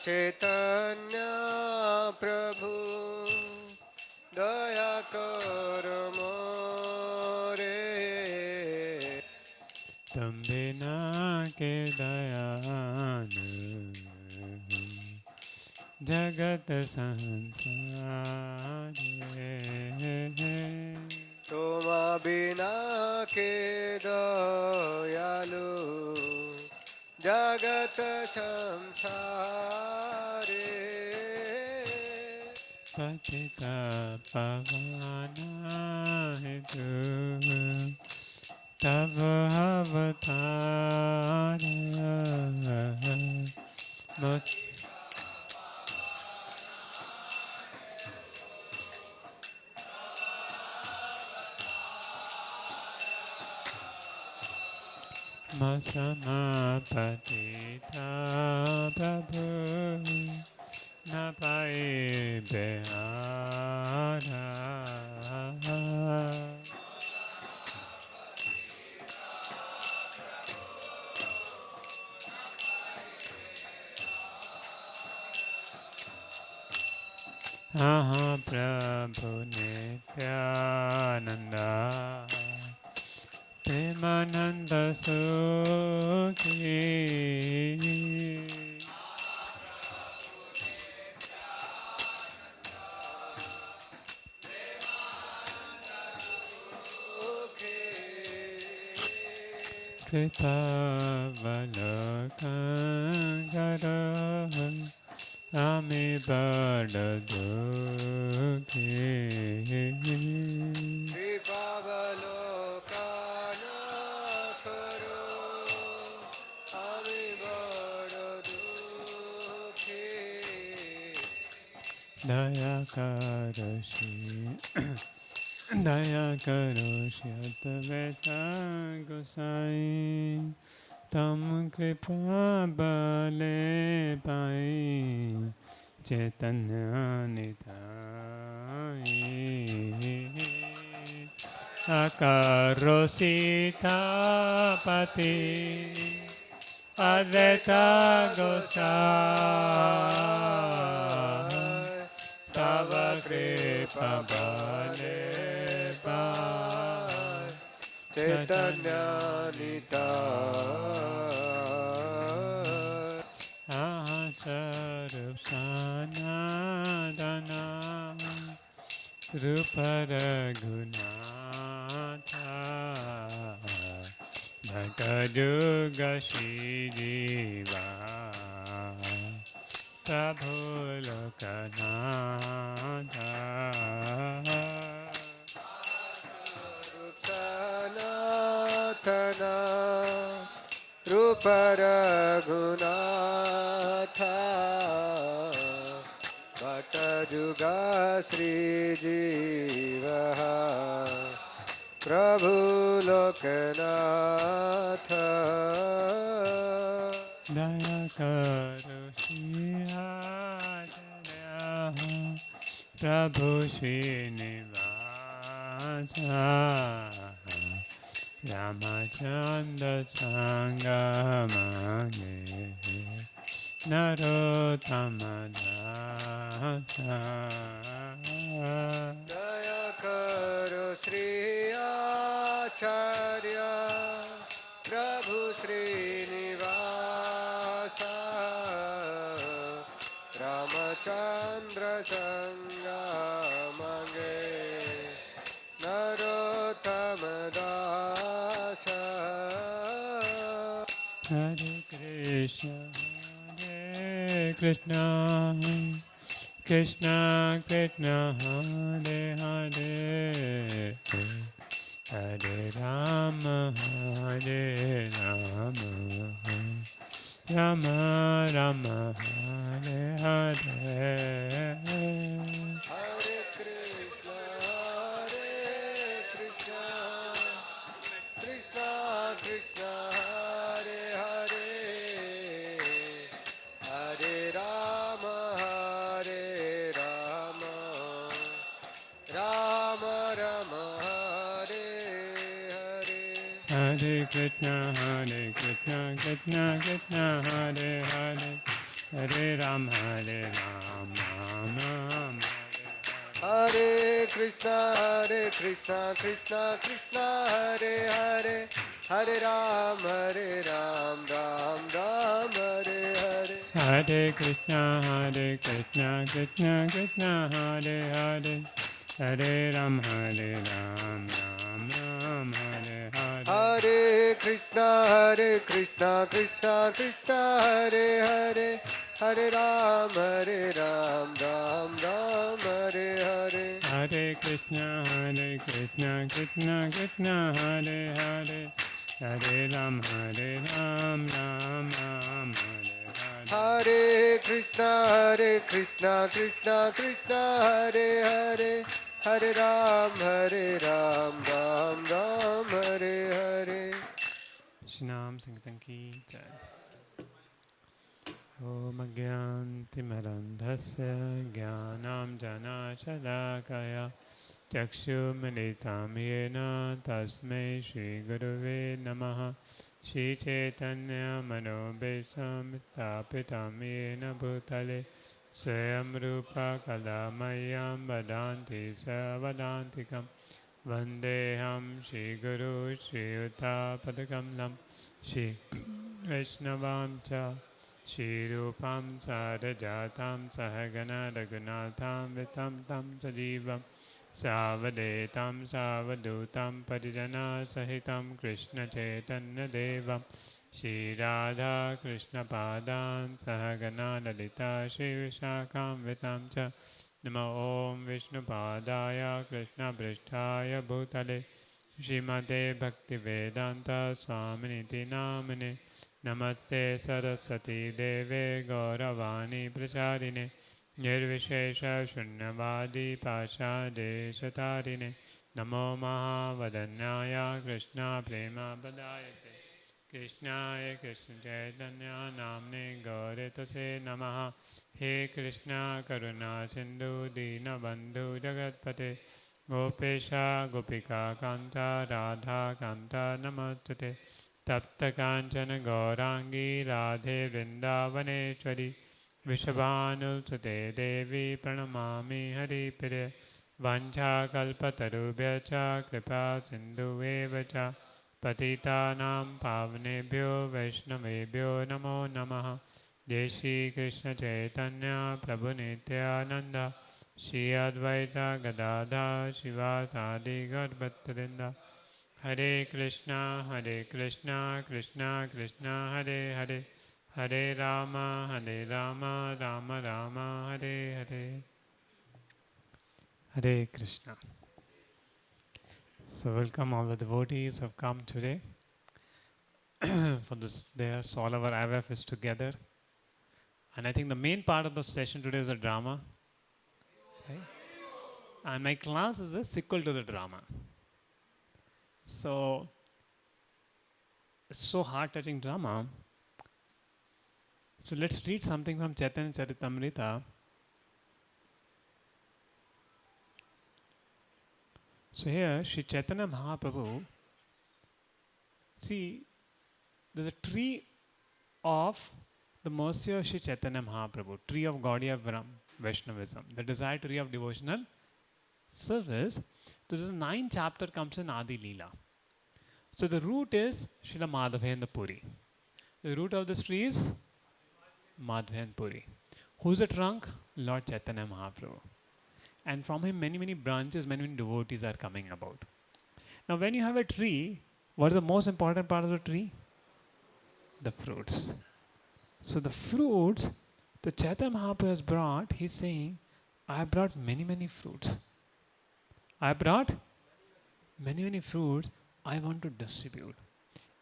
चैतन्य प्रभु दया कर मोरे तुम बिना के दयान जगत संसार तुम बिना के दयालु जगत संसारे पतिता पावना हेतु तब अवतार समापतिता प्रभु न पाए बेहारा हाँ प्रभु नित्यानंदा प्रेमानंद सुखी कृपा वलकंकर आमी बड़ दुखी दया करो श्री गोसाई तम कृपा बले पाई चैतन्य निताई आकारो सीतापति अद्वैता गोसाई तव कृपा बले पाई चैतन्य निताय स्वरूप सनातन रूप रघुनाथ भक्त जुग श्रीजीवा प्रभु लोकनाथ सनातना रूप रघुनाथ भट जुगा श्रीजीव प्रभु लोकनाथ दया करो प्रभु श्रीनिवास रामचंद्र संग मांगे नरोत्तम दास दया करो श्री आचार्य प्रभु श्रीनिवास रामचंद्र संग मांगे नरोत्तम दास हरे Krishna Krishna Krishna Hare Hare Hare Ram Ram Ram Hare Hare Hare Krishna Krishna Krishna Hare Hare Hare Ram Ram Ram Hare Hare Hare Krishna Krishna Krishna Hare Hare Hare Ram, Ram Ram. Hare Krishna, Krishna Krishna, Hare Hare, Hare Ram, Ram Ram, Hare Hare. Hare Krishna, Krishna Krishna, Hare Hare, Hare Ram, Ram Ram, Hare Hare. Hare Krishna, Krishna Krishna, Hare Hare, Hare Ram, Ram Ram, Hare Hare. Hare Krishna, Krishna Krishna, Hare Hare, Hare Ram, Ram Ram, Hare Hare. Hare Krishna, Krishna Krishna, Hare Hare, Hare Ram, Ram Ram, Hare Hare. Shinam Sankirtan ki jai. Om Agyantimarandhasya Jnanam Janachalakaya Chakshumilitam Yena Tasmai Shri Gurave Namaha Shri Chaitanya Manobhisham Tapitam Yena Bhutale Swayam Rupa Kalamayam Vadanti Savadantikam Vandeham Shri Guru Shri Uttapadakam Shri Vaishnavam Cha Shirupam Sarajatam Sahagana Raghunatham Vitam Tam Sajivam Savadetam Savadutam Parijana Sahitam Krishna Chaitanya Devam Shri Radha Krishna Padan Sahagana Lalita Shri Vishakam Vitam Cha Namo Om Vishnu Padaya Krishna Pristhaya Bhutale Shrimate Bhaktivedanta Swaminiti Namane Namaste Saraswati Deve Gauravani Pracharine Nirvishesha Shunyavadi Pasha Deshatarine Namo Mahavadanyaya Krishna Prema Padayate Krishnaya Krishna Chaitanya Namne Gauritase Namaha He Krishna Karuna Sindhu Dina Bandhu Jagatpate Gopesha Gopika Kanta Radha Kanta Namaste Tapta Kanchana Gaurangi Radhe Vrindavaneshwari Vishabhanusute Devi Pranamami Hari Pire Vancha Kalpatarubhya Kripa Sindhu Evacha Patitanam Pavnebhyo Vaishnavebhyo Namo Namaha Jai Shri Krishna Chaitanya Prabhu Nityananda Shri Advaita Gadadha Shivasadi Gadbhattadinda Hare Krishna, Krishna Krishna, Hare Hare, Hare Rama, Rama Rama, Hare Hare. Hare Krishna. So welcome all the devotees who have come today for this day. So all our IYF is together. And I think the main part of the session today is a drama. Right? And my class is a sequel to the drama. So it's so heart-touching drama. So let's read something from Chaitanya Charitamrita. So here, Sri Chaitanya Mahaprabhu, see, there's a tree of the mercy of Sri Chaitanya Mahaprabhu, tree of Gaudiya Vaishnavism, the desire tree of devotional service. So this 9th chapter comes in Adi Leela. So the root is Srila Madhavendra Puri. The root of this tree is Madhavendra Puri. Who's the trunk? Lord Chaitanya Mahaprabhu. And from him many branches, many devotees are coming about. Now when you have a tree, what is the most important part of the tree? The fruits. So the fruits, the Chaitanya Mahaprabhu has brought, he's saying, I have brought many fruits. I have brought many fruits I want to distribute.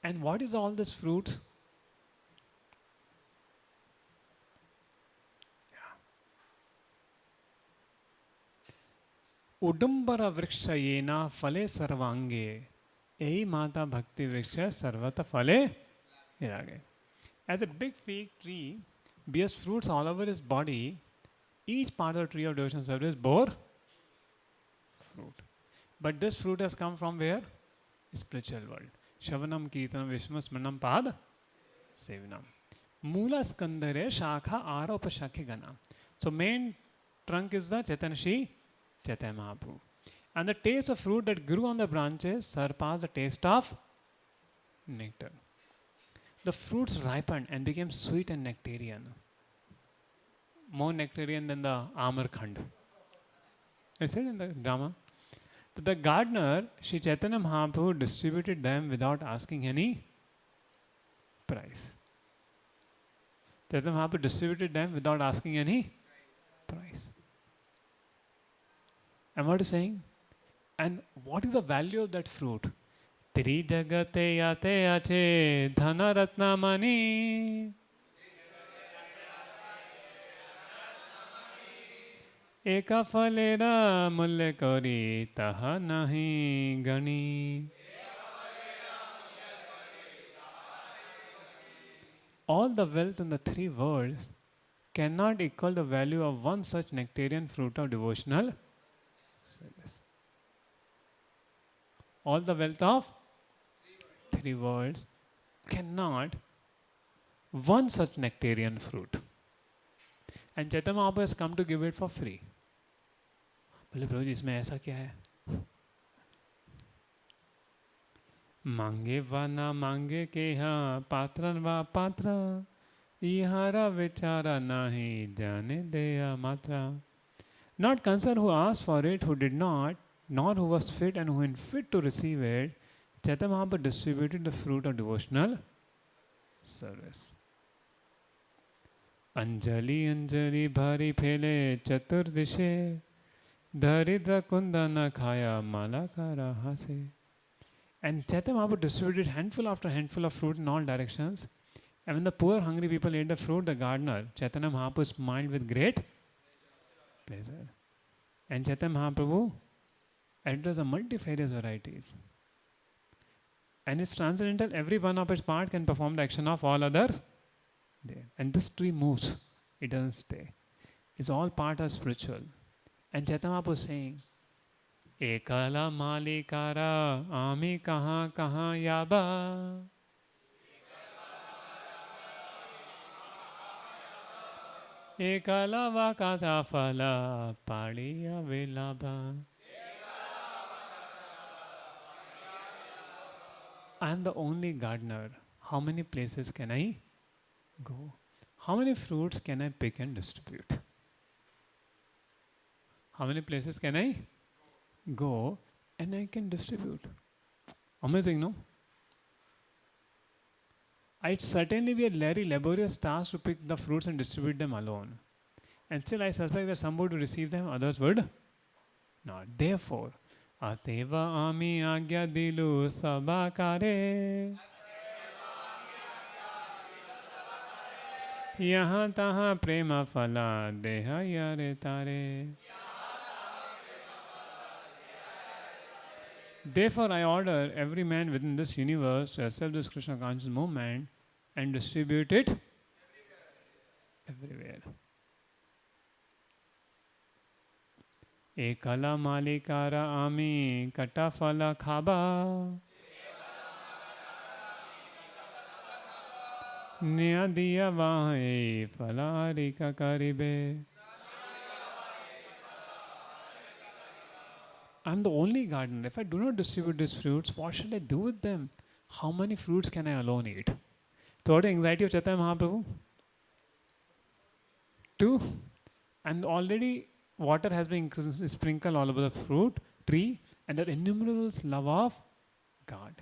And what is all these fruits? Udumbara vriksha yena phale sarvange. Ehi mata bhakti vriksha sarvata phale hirage. As a big fig tree bears fruits all over his body, each part of the tree of devotional service bore fruit. But this fruit has come from where? Spiritual world. Shavanam Kirtanam Vishnu Smanam Pad Sevanam. Mula skandare shakha aropashakhi gana. So main trunk is the Chaitanya Shri Chaitanya Mahaprabhu. And the taste of fruit that grew on the branches surpassed the taste of nectar. The fruits ripened and became sweet and nectarian. More nectarian than the Amarkhand. I said in the drama. So the gardener, Sri Chaitanya Mahaprabhu, distributed them without asking any price. Chaitanya Mahaprabhu distributed them without asking any price. And what is saying? And what is the value of that fruit? Tri jagate yate ache dhana ratna mani eka falera mulle kori taha nahi gani. All the wealth in the three worlds cannot equal the value of one such nectarian fruit of devotional service. All the wealth of three worlds cannot one such nectarian fruit. And Chaitanya Mahaprabhu has come to give it for free. बोले प्रभु जी इसमें ऐसा क्या है? मांगे वा ना मांगे के यहाँ पात्रन वा पात्र इहारा विचारा नाही जाने देया मात्रा. Not concerned who asked for it, who did not, nor who was fit and who unfit to receive it, Chaitanya Mahaprabhu distributed the fruit of devotional service. Anjali Anjali bhari phele chaturdiše dharidra kundana khaya malakara hase. And Chaitanya Mahaprabhu distributed handful after handful of fruit in all directions. And when the poor hungry people ate the fruit, the gardener, Chaitanya Mahaprabhu, smiled with great pleasure. And Chaitanya Mahaprabhu enters the multifarious varieties. And it's transcendental, every one of its part can perform the action of all others there. And this tree moves, it doesn't stay. It's all part of spiritual. And Chaitanya Mahaprabhu is saying, Ekala malikara ami kaha kaha yaba. Ekala vakata phala padiya vilaba. I am the only gardener. How many places can I go? How many fruits can I pick and distribute? How many places can I go and I can distribute? Amazing, no? I'd certainly be a very laborious task to pick the fruits and distribute them alone. And still I suspect that some would receive them, others would not. Therefore, Ateva ami agya dilu sabakare. Yaha taha prema phala deha yare tare. Therefore, I order every man within this universe to accept this Krishna conscious movement and distribute it everywhere. Ekala malikara ami katafala khaba. Niyadiya vahe falarika karibe. I'm the only gardener. If I do not distribute these fruits, what should I do with them? How many fruits can I alone eat? So what the anxiety of Chaitanya Mahaprabhu? 2. And already water has been sprinkled all over the fruit, tree, and the innumerable love of God.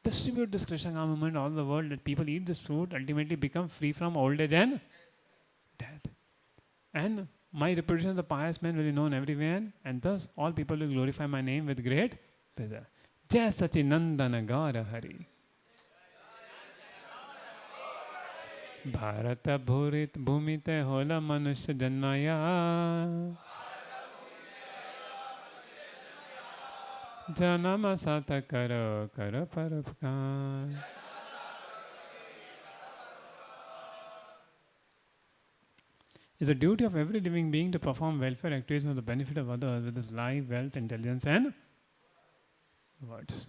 Distribute this Krishna movement all the world, that people eat this fruit, ultimately become free from old age and death. And my reputation as a pious man will be known everywhere, and thus all people will glorify my name with great pleasure. Jai Sachinandana Gaura Hari. Bharata Bhurit Bhumite Hola Manusya Janmaya Janama Sata Karo Karo Parupkar. It's the duty of every living being to perform welfare activities for the benefit of others with his life, wealth, intelligence, and words.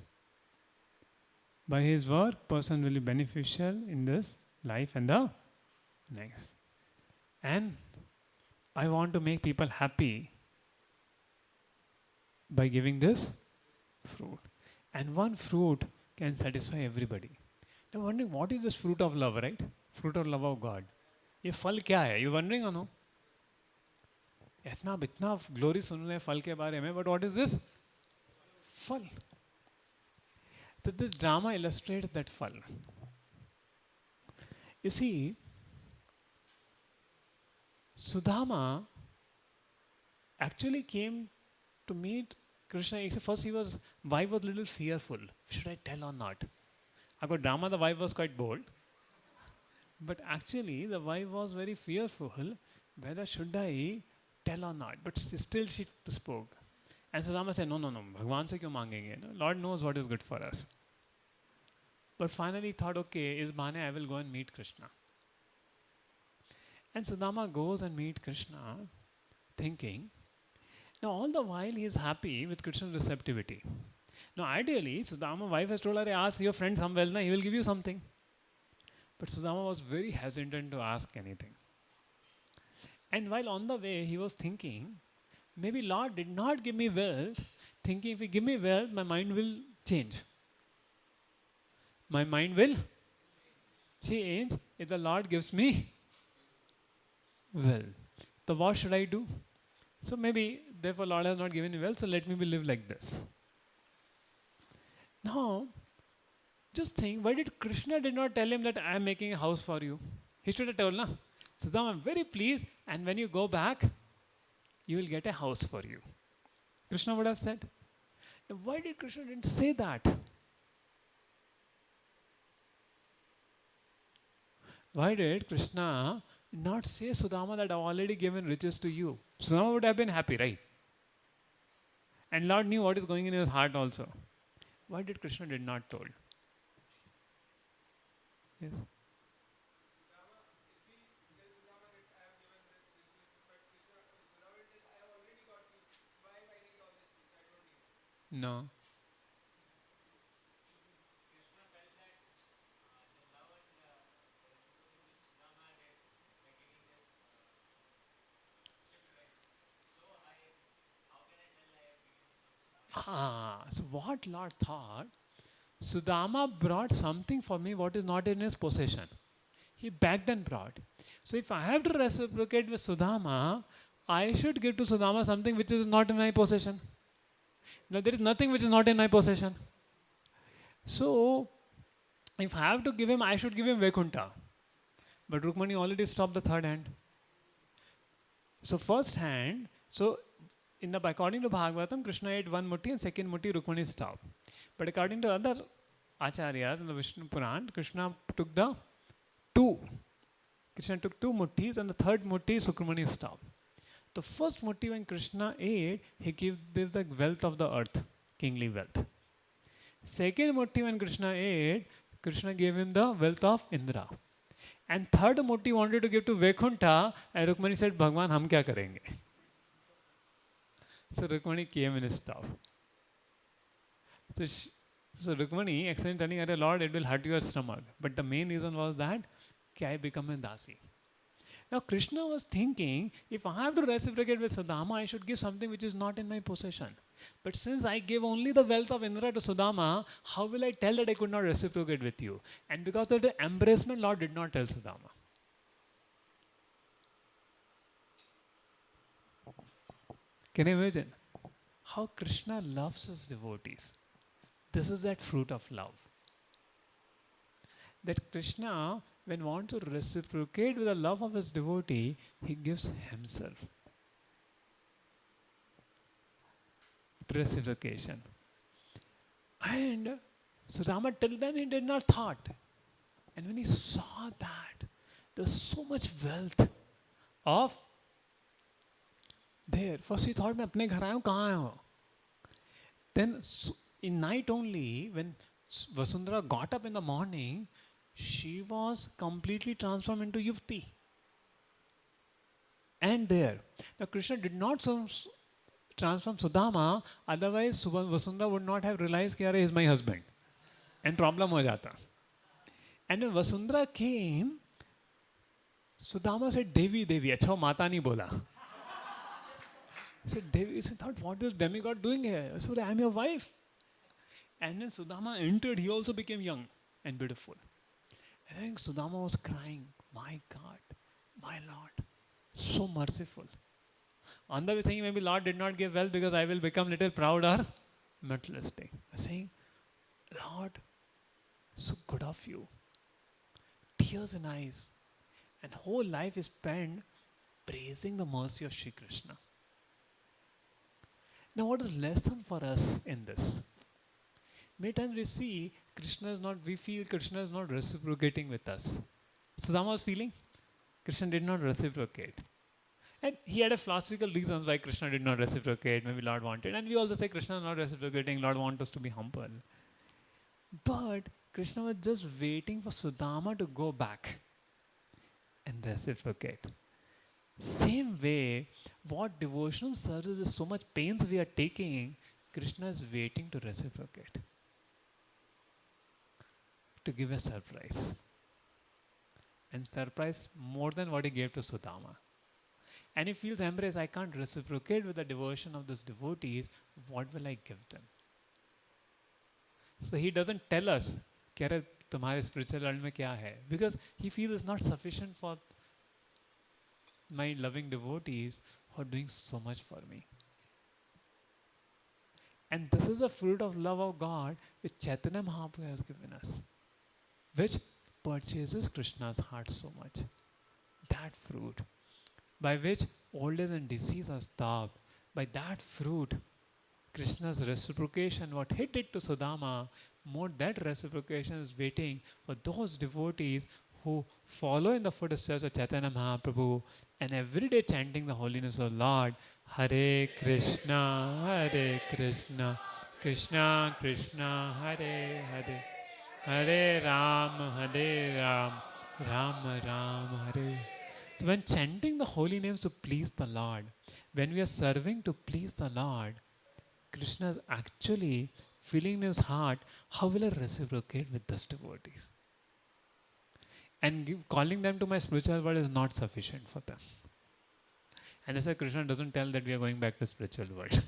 By his work, person will be beneficial in this life and the Next. And I want to make people happy by giving this fruit. And one fruit can satisfy everybody. Now wondering what is this fruit of love, right? Fruit of love of God. ये फल क्या है? You wondering or no? इतना glory सुन रहे हैं फल के बारे में, but what is this? फल. So this drama illustrates that fal. You see, Sudama actually came to meet Krishna. First, wife was a little fearful. Should I tell or not? About drama, the wife was quite bold. But actually, the wife was very fearful. Whether should I tell or not? But still she spoke. And Sudama said, no, Bhagwan se kyun mangenge? Lord knows what is good for us. But finally he thought, okay, is Bhane, I will go and meet Krishna. And Sudama goes and meet Krishna, thinking, now all the while he is happy with Krishna's receptivity. Now ideally, Sudama's wife has told her, ask your friend somewhere, he will give you something. But Sudama was very hesitant to ask anything. And while on the way, he was thinking, maybe Lord did not give me wealth, thinking if he give me wealth, my mind will change. My mind will change if the Lord gives me wealth. So what should I do? So maybe, therefore Lord has not given me wealth, so let me live like this. Now, just think, why did Krishna did not tell him that I am making a house for you? He should have told, na, Sudama, I am very pleased, and when you go back, you will get a house for you. Krishna would have said. Now, why did Krishna didn't say that? Why did Krishna not say, Sudama, that I have already given riches to you? Sudama would have been happy, right? And Lord knew what is going in his heart also. Why did Krishna did not told? Yes. No. So what Lord thought? Sudama brought something for me what is not in his possession. He begged and brought. So if I have to reciprocate with Sudama, I should give to Sudama something which is not in my possession. No, there is nothing which is not in my possession. So if I have to give him, I should give him Vaikuntha. But Rukmani already stopped the third hand. So first hand, so according to Bhagavatam, Krishna ate one mutti and second mutti Rukmani stopped. But according to other acharyas in the Vishnu Puran, Krishna took the two. Krishna took two muttis and the third mutti Rukmani stopped. The first mutti when Krishna ate, he gave the wealth of the earth, kingly wealth. Second mutti when Krishna ate, Krishna gave him the wealth of Indra. And third mutti wanted to give to Vaikuntha, and Rukmani said, Bhagwan, hum kya karenge? So Rukmani came and stopped. So Rukmani explained, telling her, Lord, it will hurt your stomach. But the main reason was that I become a dasi. Now Krishna was thinking, if I have to reciprocate with Sudama, I should give something which is not in my possession. But since I gave only the wealth of Indra to Sudama, how will I tell that I could not reciprocate with you? And because of the embracement, Lord did not tell Sudama. Can you imagine how Krishna loves his devotees? This is that fruit of love. That Krishna, when wants to reciprocate with the love of his devotee, he gives himself. Reciprocation. And Sudama till then he did not thought. And when he saw that, there's so much wealth of there. First he thought, मैं अपने घर आया हूँ, कहाँ आया हूँ? Then in night only, when Vasundhara got up in the morning, she was completely transformed into Yuvti. And there, now Krishna did not transform Sudama, otherwise Vasundhara would not have realized that he is my husband. And problem ho jata. And when Vasundhara came, Sudama said, Devi, Devi. Acha, Mata nahi bola. He said, Devi. He thought, what is demigod doing here? I said, I am your wife. And when Sudama entered, he also became young and beautiful. And I think Sudama was crying, my God, my Lord, so merciful. On the way saying, maybe Lord did not give wealth because I will become little proud or materialistic. Saying, Lord, so good of you. Tears in eyes. And whole life is spent praising the mercy of Shri Krishna. Now, what is the lesson for us in this? Many times we see we feel Krishna is not reciprocating with us. Sudama was feeling Krishna did not reciprocate. And he had a philosophical reasons why Krishna did not reciprocate. Maybe Lord wanted. And we also say Krishna is not reciprocating. Lord wants us to be humble. But Krishna was just waiting for Sudama to go back and reciprocate. Same way, what devotional service with so much pains we are taking, Krishna is waiting to reciprocate. To give a surprise. And surprise more than what he gave to Sudama. And he feels embraced, I can't reciprocate with the devotion of these devotees, what will I give them? So he doesn't tell us, कि तुम्हारे spiritual world में क्या है? Because he feels it's not sufficient for my loving devotees who are doing so much for me. And this is a fruit of love of God which Chaitanya Mahaprabhu has given us, which purchases Krishna's heart so much. That fruit, by which old age and disease are stopped. By that fruit, Krishna's reciprocation, what he did to Sudama, more that reciprocation is waiting for those devotees who follow in the footsteps of Chaitanya Mahaprabhu and every day chanting the holiness of Lord, Hare Krishna, Krishna Krishna, Hare Hare, Hare Ram, Ram Ram, Hare. So when chanting the holy names to please the Lord, when we are serving to please the Lord, Krishna is actually feeling in his heart, how will I reciprocate with these devotees? And calling them to my spiritual world is not sufficient for them. And that's why Krishna doesn't tell that we are going back to spiritual world.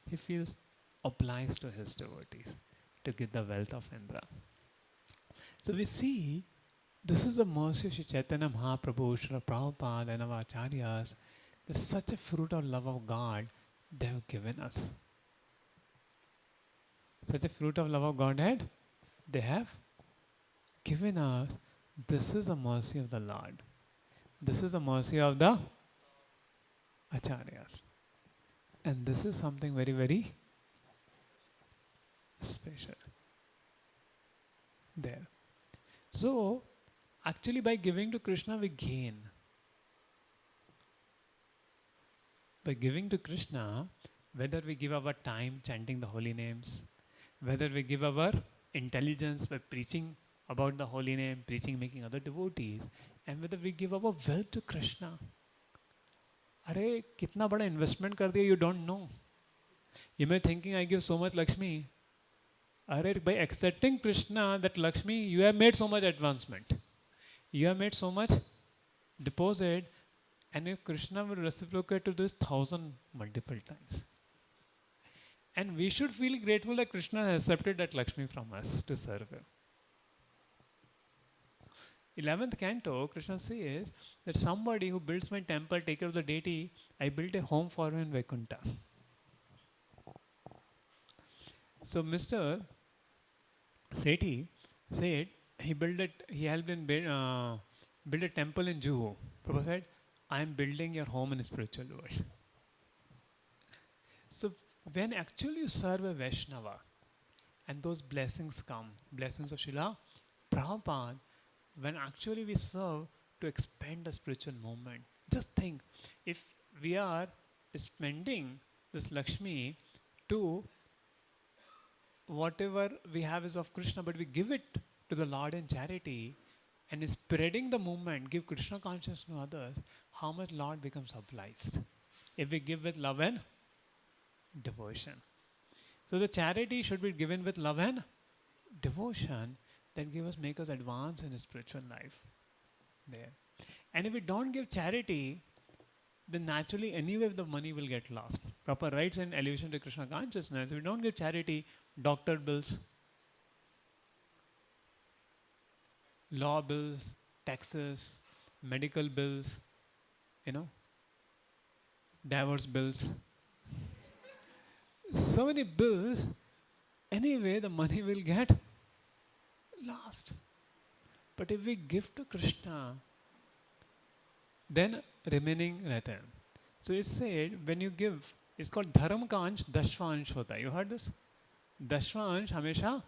He feels obliged to his devotees to give the wealth of Indra. So we see this is the mercy of Sri Chaitanya Mahaprabhu, Srila Prabhupada and our Acharyas. There's such a fruit of love of God they have given us. Such a fruit of love of Godhead they have given us. This is the mercy of the Lord. This is the mercy of the Acharyas. And this is something very, very special. There. So, actually by giving to Krishna we gain. By giving to Krishna, whether we give our time chanting the holy names, whether we give our intelligence by preaching about the holy name, preaching, making other devotees, and whether we give our wealth to Krishna. अरे कितना बड़ा investment कर दिया, you don't know. You may thinking I give so much Lakshmi. अरे by accepting Krishna, that Lakshmi, you have made so much advancement. You have made so much deposit, and if Krishna will reciprocate to this 1,000 multiple times. And we should feel grateful that Krishna has accepted that Lakshmi from us to serve him. 11th canto, Krishna says that somebody who builds my temple, take care of the deity, I built a home for him in Vaikuntha. So Mr. Sethi said he helped in build a temple in Juhu. Prabhu said, I am building your home in a spiritual world. So when actually you serve a Vaishnava and those blessings come, blessings of Srila Prabhupada, when actually we serve to expand the spiritual movement. Just think, if we are spending this Lakshmi to whatever we have is of Krishna, but we give it to the Lord in charity and spreading the movement, give Krishna consciousness to others, how much Lord becomes obliged if we give with love and devotion. So the charity should be given with love and devotion. that make us advance in spiritual life. There. And if we don't give charity, then naturally anyway the money will get lost. Proper rights and elevation to Krishna consciousness. If we don't give charity, doctor bills, law bills, taxes, medical bills, you know, divorce bills, so many bills, anyway the money will get lost. But if we give to Krishna, then remaining return. So it's said when you give, it's called dharma ka ansh dashva ansh hota hai. You heard this? Dashva ansh hamesha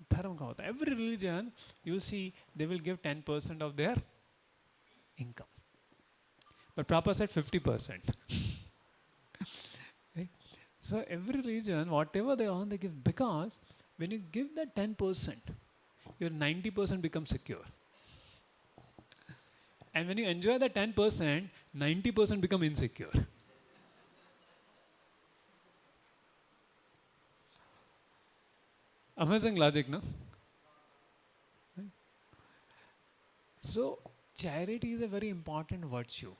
dharma ka hota hai. Every religion, you see, they will give 10% of their income. But Prabhupada said 50%. Right? So every religion, whatever they earn, they give, because when you give that 10%, your 90% becomes secure. And when you enjoy the 10%, 90% become insecure. Amazing logic, no? Right? So, charity is a very important virtue.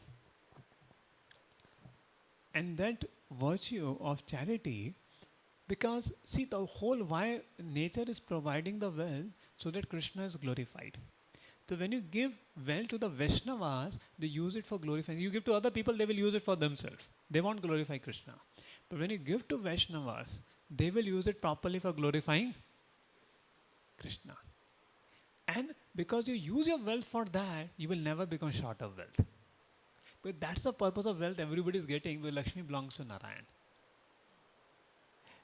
And that virtue of charity, because see, the whole why nature is providing the wealth so that Krishna is glorified. So when you give wealth to the Vaishnavas, they use it for glorifying. You give to other people, they will use it for themselves. They won't glorify Krishna. But when you give to Vaishnavas, they will use it properly for glorifying Krishna. And because you use your wealth for that, you will never become short of wealth. But that's the purpose of wealth everybody is getting, because Lakshmi belongs to Narayan.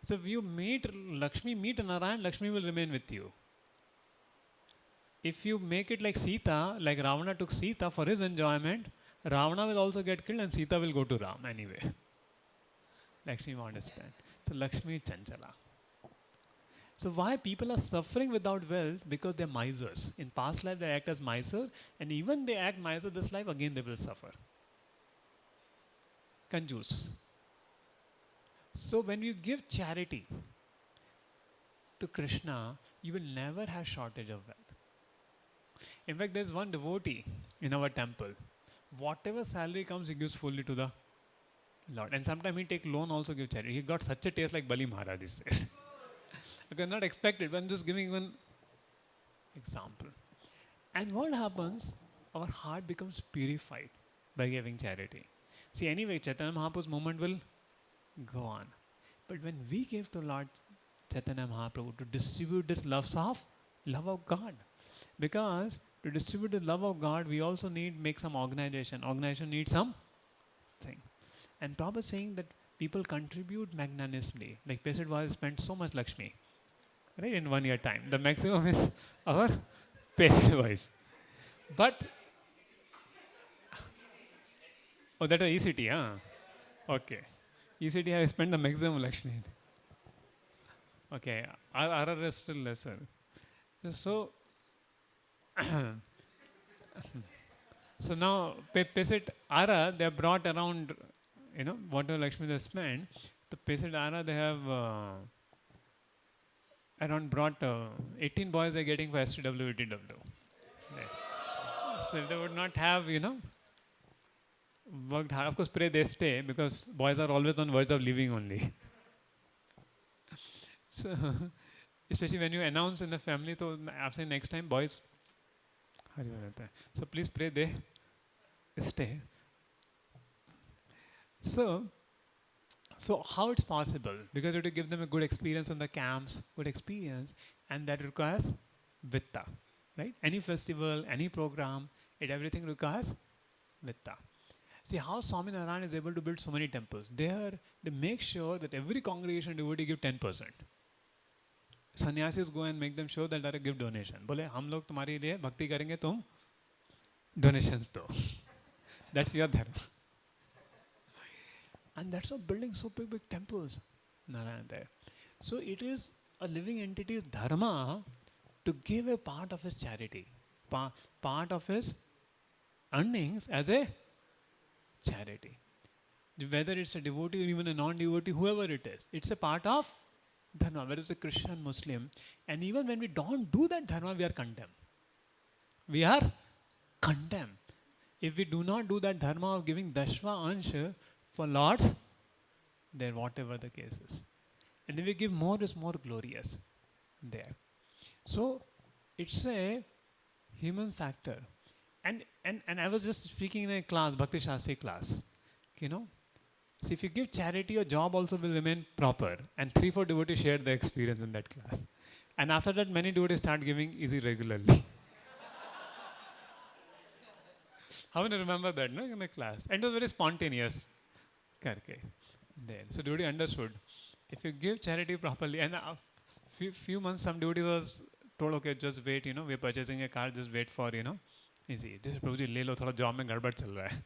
So if you meet Lakshmi, meet Narayan, Lakshmi will remain with you. If you make it like Sita, like Ravana took Sita for his enjoyment, Ravana will also get killed and Sita will go to Ram anyway. Lakshmi will understand. So Lakshmi Chanchala. So why people are suffering without wealth? Because they're misers. In past life they act as miser, and even they act miser this life, again they will suffer. Conjuice. So when you give charity to Krishna, you will never have shortage of wealth. In fact, there's one devotee in our temple. Whatever salary comes, he gives fully to the Lord. And sometimes he take loan, also give charity. He got such a taste like Bali Maharaj, he says. I cannot expect it, but I'm just giving one example. And what happens? Our heart becomes purified by giving charity. See, anyway, Chaitanya Mahaprabhu's movement will go on. But when we give to Lord Chaitanya Mahaprabhu to distribute this love of God, because to distribute the love of God, we also make some organization. Organization needs some thing. And Prabhupada is saying that people contribute magnanimously. Like Peasant Boys spent so much Lakshmi, right, in 1 year time. The maximum is our Peasant Boys. But, oh, that was ECT, huh? Okay. ECT has spent the maximum Lakshmi. Okay, RR is still lesser. So, so now Pesit Ara, they have brought around, whatever Lakshmi they spent, the Pesit Ara, they have around brought 18 boys are getting for STW, VTW. Right. So if they would not have, worked hard, of course pray they stay, because boys are always on verge of leaving only. So, especially when you announce in the family, so I'm saying next time boys, so please pray they stay. So how it's possible? Because you have to give them a good experience in the camps, good experience, and that requires vitta, right? Any festival, any program, everything requires vitta. See how Swami Narayan is able to build so many temples. They make sure that every congregation devotee give 10%. Sannyasis go and make them sure that they give donation. बोले हम लोग तुम्हारे लिए भक्ति करेंगे, तुम donations दो. That's your dharma. And that's why building so big temples, Narayan there. So it is a living entity's dharma to give a part of his charity, part of his earnings as a charity. Whether it's a devotee or even a non-devotee, whoever it is, it's a part of dharma, whether it's a Christian, Muslim, and even when we don't do that dharma, we are condemned. We are condemned. If we do not do that dharma of giving dashva ansha for lords, then whatever the case is. And if we give more, it's more glorious there. So it's a human factor. And I was just speaking in a class, Bhakti Shastri class. You know, so if you give charity, your job also will remain proper. And 3-4 devotees shared the experience in that class. And after that, many devotees start giving easy regularly. How many remember that, no, in the class? And it was very spontaneous. Karke. There. So devotee understood. If you give charity properly, and a few months, some devotee was told, okay, just wait, we're purchasing a car, just wait for, easy. Just Prabhuji, le lo, thoda job mein gadbad chal raha hai.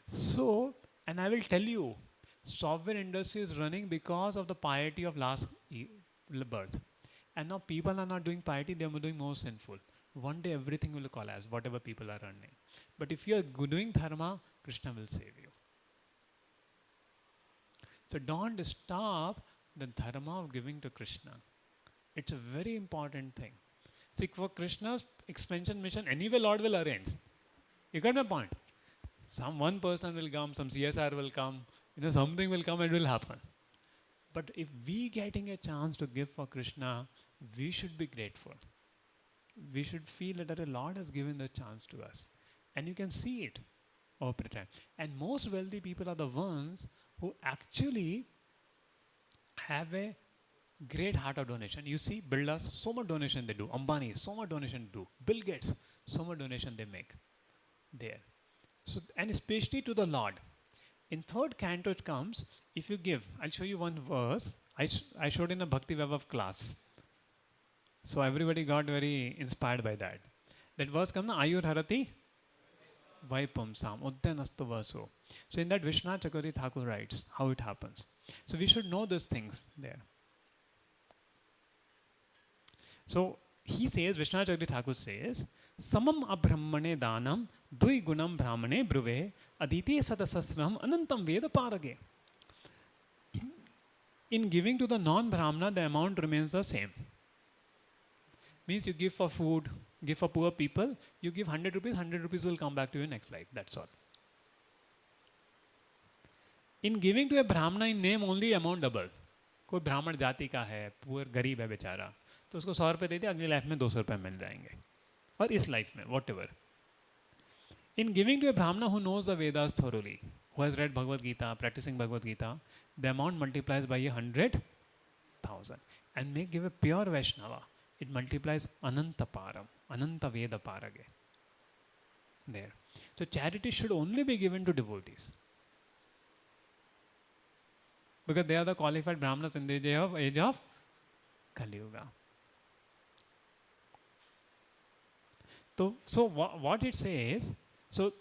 So, and I will tell you, software industry is running because of the piety of last birth. And now people are not doing piety, they are doing more sinful. One day everything will collapse, whatever people are running. But if you are doing dharma, Krishna will save you. So don't stop the dharma of giving to Krishna. It's a very important thing. See, for Krishna's expansion mission, anyway Lord will arrange. You got my point? One person will come, some CSR will come, something will come and will happen. But if we getting a chance to give for Krishna, we should be grateful. We should feel that the Lord has given the chance to us. And you can see it over time. And most wealthy people are the ones who actually have a great heart of donation. You see, builders, so much donation they do. Ambani, so much donation they do. Bill Gates, so much donation they make there. So, and especially to the Lord. In third canto it comes, if you give, I'll show you one verse. I showed in a Bhakti Vaibhav class. So everybody got very inspired by that. That verse comes, Ayur Harati Vaipam Sam Uddanastu Vaso. So in that Vishwanath Chakravarti Thakur writes how it happens. So we should know these things there. So he says, Vishwanath Chakravarti Thakur says, Samam abrahmane danam dui gunam brahmane bruve adite satasasram anantam veda parage. In giving to the non-brahmana, the amount remains the same. Means you give for food, give for poor people, you give 100 rupees will come back to you next life. That's all. In giving to a brahmana in name only, amount double. कोई ब्राह्मण जाति का है, poor गरीब है बेचारा, तो उसको 100 रुपये दे दिया, अगली लाइफ में 200 रुपये मिल जाएंगे, और इस लाइफ में whatever. In giving to a brahmana who knows the Vedas thoroughly, who has read Bhagavad Gita, practicing Bhagavad Gita, the amount multiplies by 100,000. And may give a pure Vaishnava, it multiplies Ananta Param, Ananta Veda Parage. There. So charity should only be given to devotees. Because they are the qualified brahmanas in the age of Kali Yuga. So what it says, so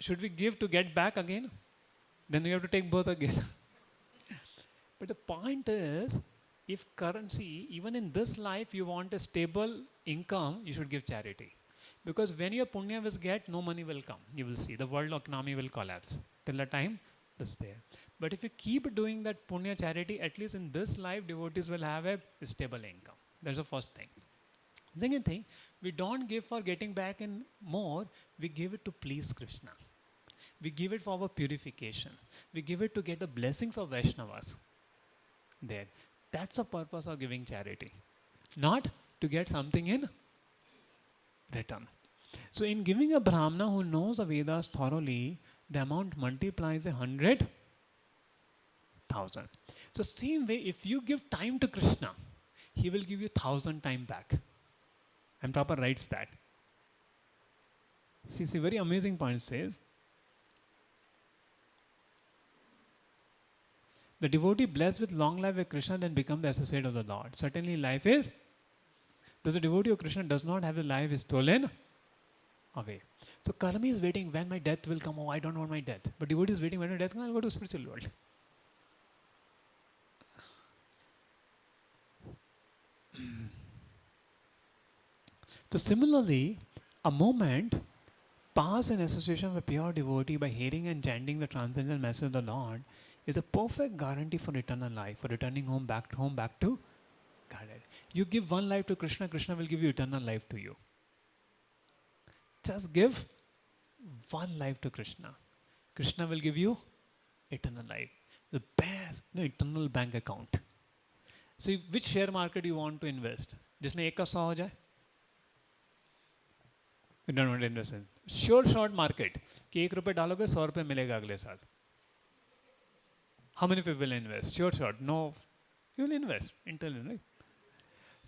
should we give to get back again? Then we have to take both again. But the point is, if currency, even in this life, you want a stable income, you should give charity. Because when your punya will get, no money will come. You will see the world economy will collapse till the time this there. But if you keep doing that punya charity, at least in this life, devotees will have a stable income. That's the first thing. Second thing, we don't give for getting back in more, we give it to please Krishna. We give it for our purification. We give it to get the blessings of Vaishnavas. There. That's the purpose of giving charity. Not to get something in return. So in giving a Brahmana who knows the Vedas thoroughly, the amount multiplies 100,000. So same way, if you give time to Krishna, he will give you 1,000 times back. And Prabhupada writes that. See, very amazing point says, the devotee blessed with long life with Krishna then become the associate of the Lord. Certainly life is, thus the devotee of Krishna does not have the life is stolen away. So Karmi is waiting when my death will come. Oh, I don't want my death. But devotee is waiting when my death comes, I'll go to spiritual world. So similarly, a moment pass in association with a pure devotee by hearing and chanting the transcendental message of the Lord is a perfect guarantee for eternal life, for returning back to Godhead. You give one life to Krishna, Krishna will give you eternal life to you. Just give one life to Krishna. Krishna will give you eternal life. The best, eternal bank account. So which share market you want to invest? जिसमें एक का 100 हो जाए? You don't want to invest in. Sure short market. कि 1 रुपये डालोगे 100 रुपये मिलेगा अगले साल. How many people will invest? Sure short. No. You will invest. Intelligent, right?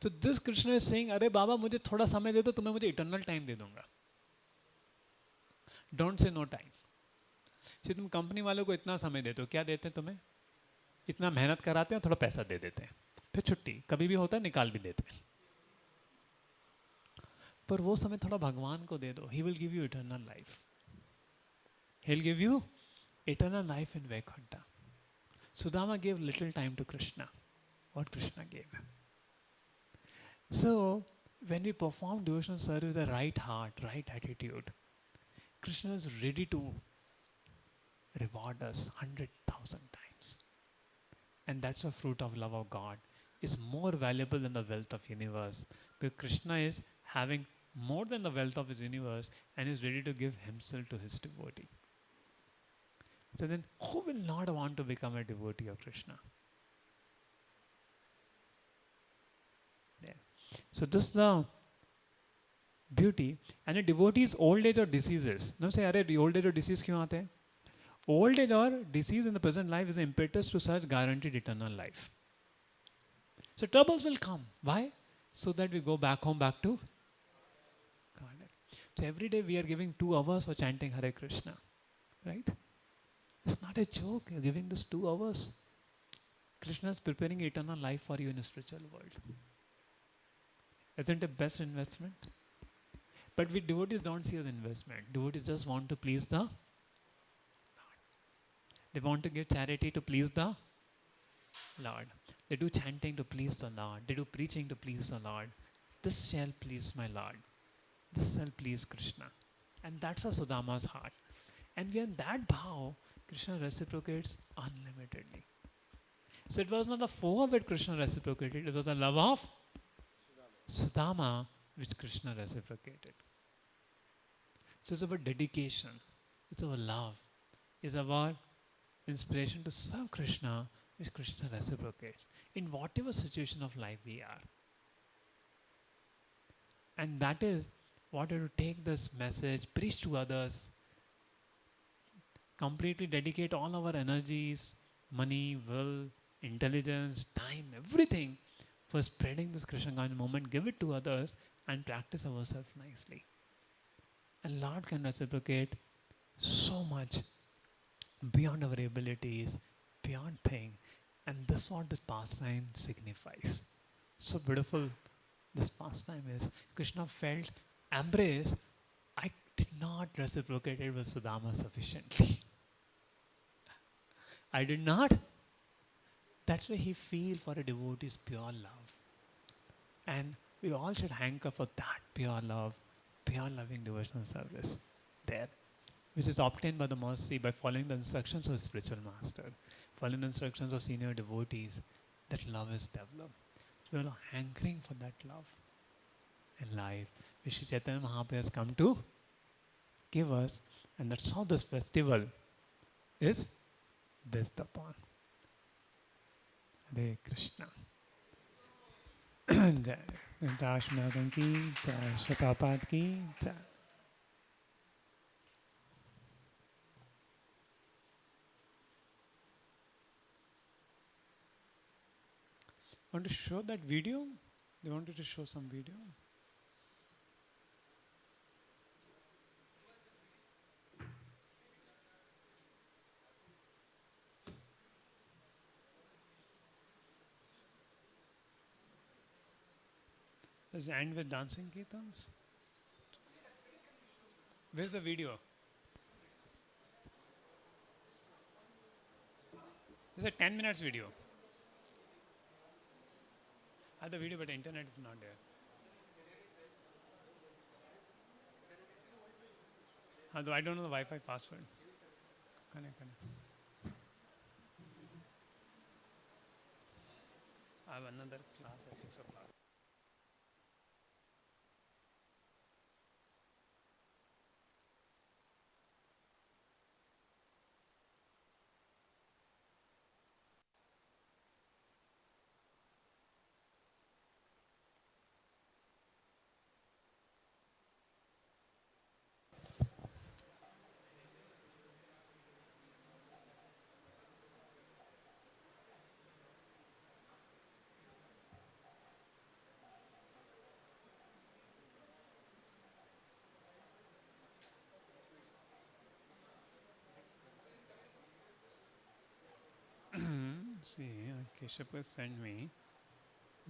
So this Krishna is saying, अरे बाबा मुझे थोड़ा समय दे दो तो मैं मुझे eternal time दे दूंगा. Don't say no time. Si तुम कंपनी वालों को इतना समय देते हो, क्या देते हैं तुम्हें? इतना मेहनत कराते हैं, थोड़ा पैसा दे देते हैं, फिर छुट्टी. कभी भी होता है निकाल भी देते हैं. पर वो समय थोड़ा भगवान को दे दो. He will give you eternal life. He'll give you eternal life in Vaikuntha. Sudama gave little time to Krishna. What Krishna gave. So when we perform devotional service with the right heart, right attitude, Krishna is ready to reward us 100,000 times. And that's the fruit of love of God. Is more valuable than the wealth of universe. Because Krishna is having more than the wealth of his universe and is ready to give himself to his devotee. So then who will not want to become a devotee of Krishna? Yeah. So this is the beauty. And a devotee's old age or diseases. Now say, अरे old age or disease क्यों आते हैं? Old age or disease in the present life is the impetus to such guaranteed eternal life. So troubles will come. Why? So that we go back home, back to God. So every day we are giving 2 hours for chanting Hare Krishna. Right? It's not a joke. You're giving this 2 hours. Krishna is preparing eternal life for you in the spiritual world. Isn't it best investment? But we devotees don't see as investment. Devotees just want to please the Lord. They want to give charity to please the Lord. They do chanting to please the Lord. They do preaching to please the Lord. This shall please my Lord. This shall please Krishna. And that's a Sudama's heart. And when that bhav, Krishna reciprocates unlimitedly. So it was not the flow of it Krishna reciprocated, it was the love of Sudama which Krishna reciprocated. So it's our dedication, it's our love, it's our inspiration to serve Krishna which Krishna reciprocates in whatever situation of life we are. And that is what we have to take this message, preach to others, completely dedicate all our energies, money, will, intelligence, time, everything for spreading this Krishna conscious movement, give it to others and practice ourselves nicely. And Lord can reciprocate so much beyond our abilities, beyond thing. And this is what this pastime signifies. So beautiful this pastime is. Krishna felt embrace. I did not reciprocate it with Sudama sufficiently. I did not. That's why he feels for a devotee's pure love. And we all should hanker for that pure love, pure loving devotional service there, which is obtained by the mercy by following the instructions of spiritual master, following the instructions of senior devotees. That love is developed. So we are hankering for that love in life, which Sri Chaitanya Mahaprabhu has come to give us, and that's how this festival is based upon. Hare Krishna. Jai Dashnagam ki, Jai Shatapat ki, Jai. I want to show that video. They wanted to show some video. Does it end with dancing kirtans? Where's the video? This is a 10 minutes video. I have the video, but the internet is not there. Although I don't know the Wi-Fi password. Connect, connect. I have another class at 6 o'clock. See, Keshav sent me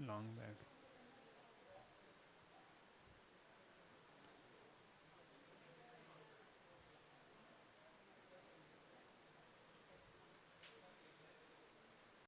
long back.